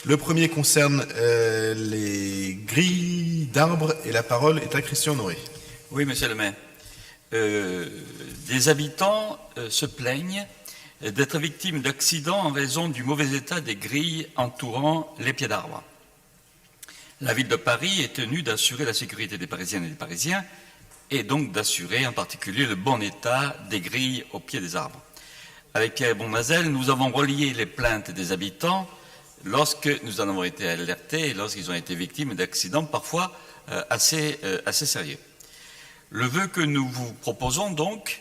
Le premier concerne les grilles d'arbres et la parole est à Christian Honoré. Oui, monsieur le maire. Des habitants se plaignent d'être victimes d'accidents en raison du mauvais état des grilles entourant les pieds d'arbres. La ville de Paris est tenue d'assurer la sécurité des Parisiennes et des Parisiens et donc d'assurer en particulier le bon état des grilles au pied des arbres. Avec Pierre Bonmazel, nous avons relié les plaintes des habitants lorsque nous en avons été alertés et lorsqu'ils ont été victimes d'accidents parfois assez sérieux. Le vœu que nous vous proposons donc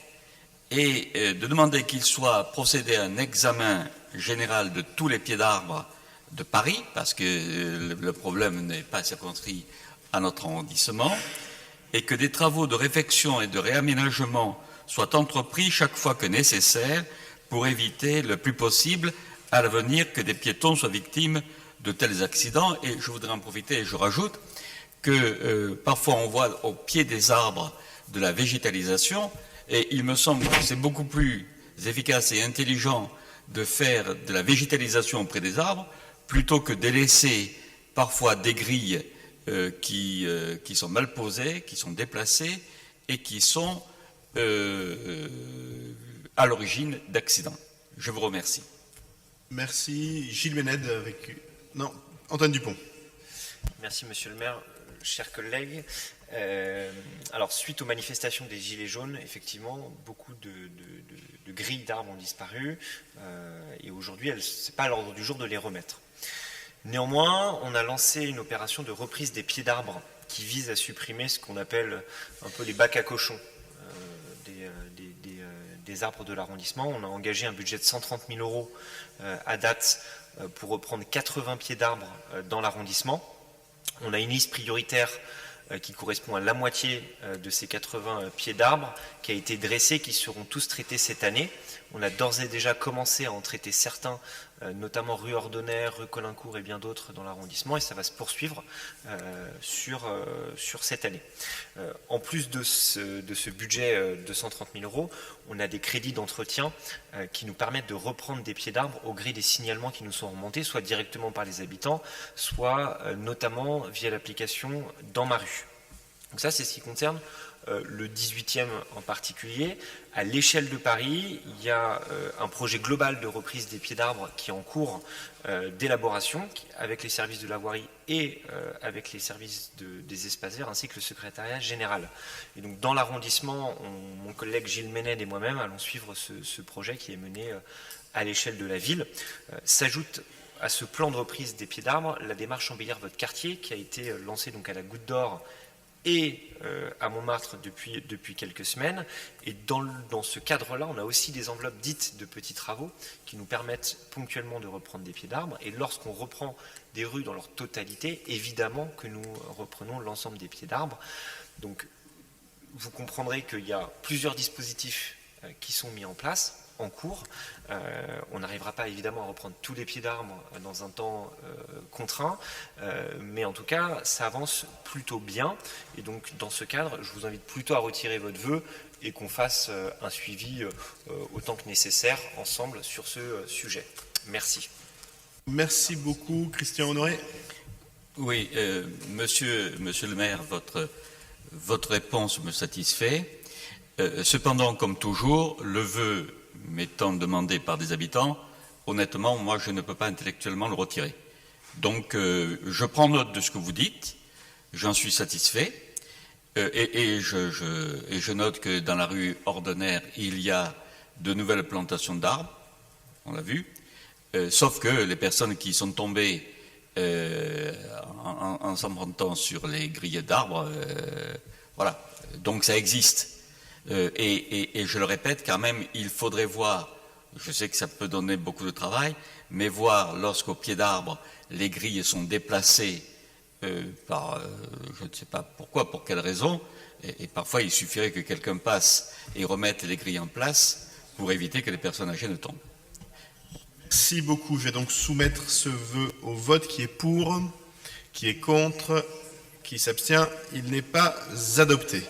est de demander qu'il soit procédé à un examen général de tous les pieds d'arbres de Paris, parce que le problème n'est pas circonscrit à notre arrondissement, et que des travaux de réfection et de réaménagement soient entrepris chaque fois que nécessaire pour éviter le plus possible à l'avenir que des piétons soient victimes de tels accidents. Et je voudrais en profiter et je rajoute que parfois on voit au pied des arbres de la végétalisation et il me semble que c'est beaucoup plus efficace et intelligent de faire de la végétalisation auprès des arbres plutôt que de laisser parfois des grilles qui sont mal posées, qui sont déplacées et qui sont à l'origine d'accidents. Je vous remercie. Merci. Gilles Ménède avec... Non, Antoine Dupont. Merci Monsieur le maire, chers collègues. Alors suite aux manifestations des Gilets jaunes, effectivement, beaucoup de grilles d'arbres ont disparu et aujourd'hui, ce n'est pas à l'ordre du jour de les remettre. Néanmoins, on a lancé une opération de reprise des pieds d'arbres qui vise à supprimer ce qu'on appelle un peu les bacs à cochons des arbres de l'arrondissement. On a engagé un budget de 130 000 euros à date pour reprendre 80 pieds d'arbres dans l'arrondissement. On a une liste prioritaire qui correspond à la moitié de ces 80 pieds d'arbres qui a été dressée, qui seront tous traités cette année. On a d'ores et déjà commencé à en traiter certains, notamment rue Ordonner, rue Colincourt et bien d'autres dans l'arrondissement, et ça va se poursuivre sur cette année. En plus de ce budget de 130 000 euros, on a des crédits d'entretien qui nous permettent de reprendre des pieds d'arbres au gré des signalements qui nous sont remontés, soit directement par les habitants, soit notamment via l'application Dans ma rue. Donc ça, c'est ce qui concerne le 18e en particulier. À l'échelle de Paris, il y a un projet global de reprise des pieds d'arbres qui est en cours d'élaboration avec les services de la voirie et avec les services des espaces verts ainsi que le secrétariat général. Et donc dans l'arrondissement, mon collègue Gilles Ménède et moi-même allons suivre ce projet qui est mené à l'échelle de la ville. S'ajoute à ce plan de reprise des pieds d'arbres la démarche Embellir votre quartier qui a été lancée donc à la Goutte d'Or et à Montmartre depuis quelques semaines. Et dans ce cadre-là, on a aussi des enveloppes dites de petits travaux qui nous permettent ponctuellement de reprendre des pieds d'arbres. Et lorsqu'on reprend des rues dans leur totalité, évidemment que nous reprenons l'ensemble des pieds d'arbres. Donc vous comprendrez qu'il y a plusieurs dispositifs qui sont mis en place, en cours. On n'arrivera pas évidemment à reprendre tous les pieds d'arbres dans un temps contraint, mais en tout cas ça avance plutôt bien et donc dans ce cadre je vous invite plutôt à retirer votre vœu et qu'on fasse un suivi autant que nécessaire ensemble sur ce sujet. Merci. Merci beaucoup Christian Honoré. Oui, monsieur le maire, votre réponse me satisfait. Cependant, comme toujours, le vœu m'étant demandé par des habitants, honnêtement, moi, je ne peux pas intellectuellement le retirer. Donc, je prends note de ce que vous dites, j'en suis satisfait, et je note que dans la rue Ordonner, il y a de nouvelles plantations d'arbres, on l'a vu, sauf que les personnes qui sont tombées en s'empruntant sur les grilles d'arbres, voilà, donc ça existe. Et je le répète, quand même, il faudrait voir, je sais que ça peut donner beaucoup de travail, mais voir lorsqu'au pied d'arbre, les grilles sont déplacées par, je ne sais pas pourquoi, pour quelle raison, et parfois il suffirait que quelqu'un passe et remette les grilles en place pour éviter que les personnes âgées ne tombent. Merci beaucoup. Je vais donc soumettre ce vœu au vote qui est pour, qui est contre, qui s'abstient. Il n'est pas adopté.